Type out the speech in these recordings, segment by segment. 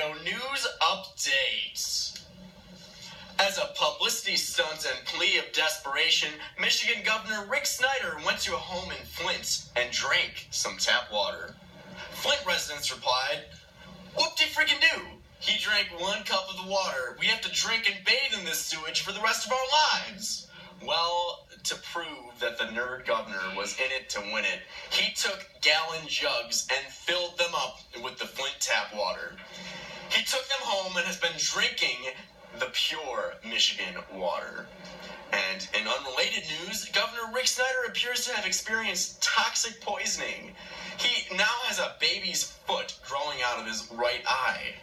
Radio News Update. As a publicity stunt and plea of desperation, Michigan Governor Rick Snyder went to a home in Flint and drank some tap water. Flint residents replied, "Whoop-de-freaking-do. He drank 1 cup of the water. We have to drink and bathe in this sewage for the rest of our lives." Well, to prove that the nerd governor was in it to win it, he took gallon jugs and filled them up with the Flint tap water. He took them home and has been drinking the pure Michigan water. And in unrelated news, Governor Rick Snyder appears to have experienced toxic poisoning. He now has a baby's foot growing out of his right eye.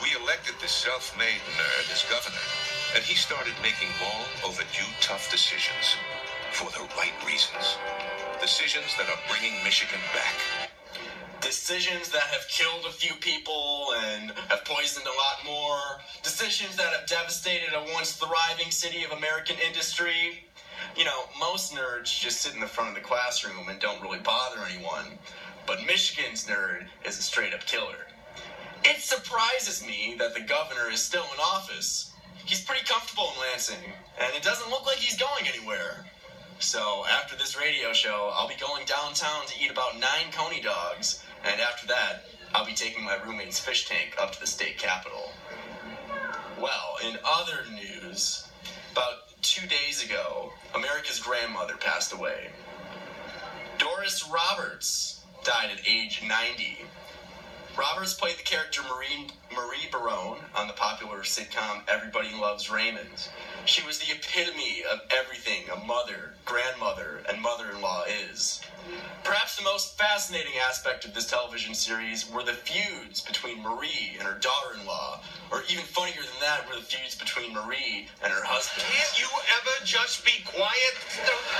We elected this self-made nerd as governor, and he started making long overdue tough decisions for the right reasons. Decisions that are bringing Michigan back. Decisions that have killed a few people and have poisoned a lot more. Decisions that have devastated a once thriving city of American industry. You know, most nerds just sit in the front of the classroom and don't really bother anyone. But Michigan's nerd is a straight-up killer. It surprises me that the governor is still in office. He's pretty comfortable in Lansing, and it doesn't look like he's going anywhere. So after this radio show, I'll be going downtown to eat about 9 coney dogs, and after that, I'll be taking my roommate's fish tank up to the state capitol. Well, in other news, about 2 days ago, America's grandmother passed away. Doris Roberts died at age 90. Roberts played the character Marie Barone on the popular sitcom Everybody Loves Raymond. She was the epitome of everything a mother, grandmother, and mother-in-law is. Perhaps the most fascinating aspect of this television series were the feuds between Marie and her daughter-in-law, or even funnier than that were the feuds between Marie and her husband. Can't you ever just be quiet?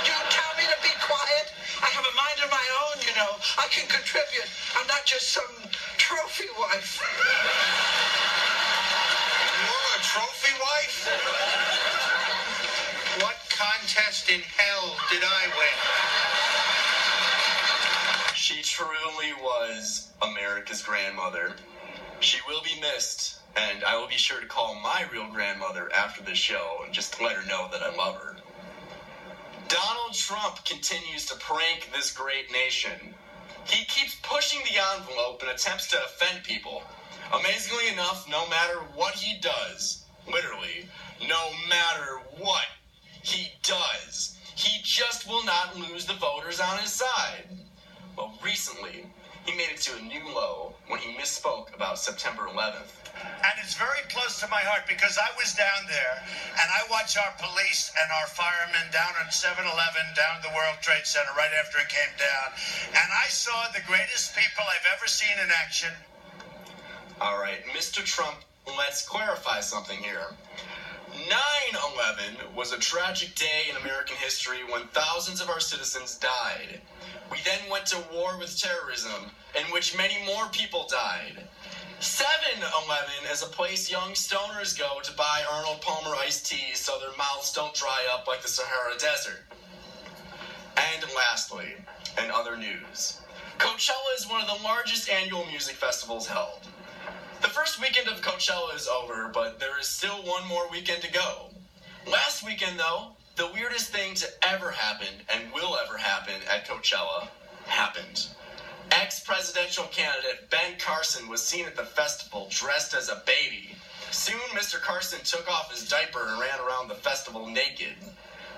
You tell me to be quiet? I have a mind of my own, you know. I can contribute. I'm not just some trophy wife. You're a trophy wife? What contest in hell did I win? She truly was America's grandmother. She will be missed, and I will be sure to call my real grandmother after this show and just let her know that I love her. Donald Trump continues to prank this great nation. He keeps pushing the envelope and attempts to offend people. Amazingly enough, no matter what he does, literally, no matter what he does, he just will not lose the voters on his side. Well, recently, he made it to a new low when he misspoke about September 11th. And it's very close to my heart because I was down there and I watched our police and our firemen down on 7-Eleven, down the World Trade Center right after it came down. And I saw the greatest people I've ever seen in action. All right, Mr. Trump, let's clarify something here. 9/11 was a tragic day in American history when thousands of our citizens died. We then went to war with terrorism, in which many more people died. 7-Eleven is a place young stoners go to buy Arnold Palmer iced teas so their mouths don't dry up like the Sahara Desert. And lastly, in other news, Coachella is one of the largest annual music festivals held. The first weekend of Coachella is over, but there is still one more weekend to go. Last weekend, though, the weirdest thing to ever happen and will ever happen at Coachella happened. Ex-presidential candidate Ben Carson was seen at the festival dressed as a baby. Soon, Mr. Carson took off his diaper and ran around the festival naked.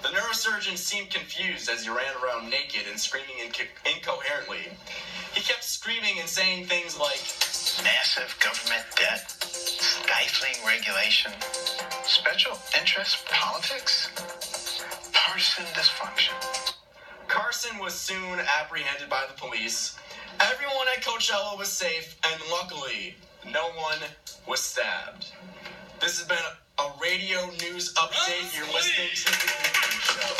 The neurosurgeon seemed confused as he ran around naked and screaming incoherently. He kept screaming and saying things like, "Massive government debt, stifling regulation, special interest politics, partisan dysfunction." Carson was soon apprehended by the police. Everyone at Coachella was safe, and luckily, no one was stabbed. This has been a radio news update. You're listening to the Show.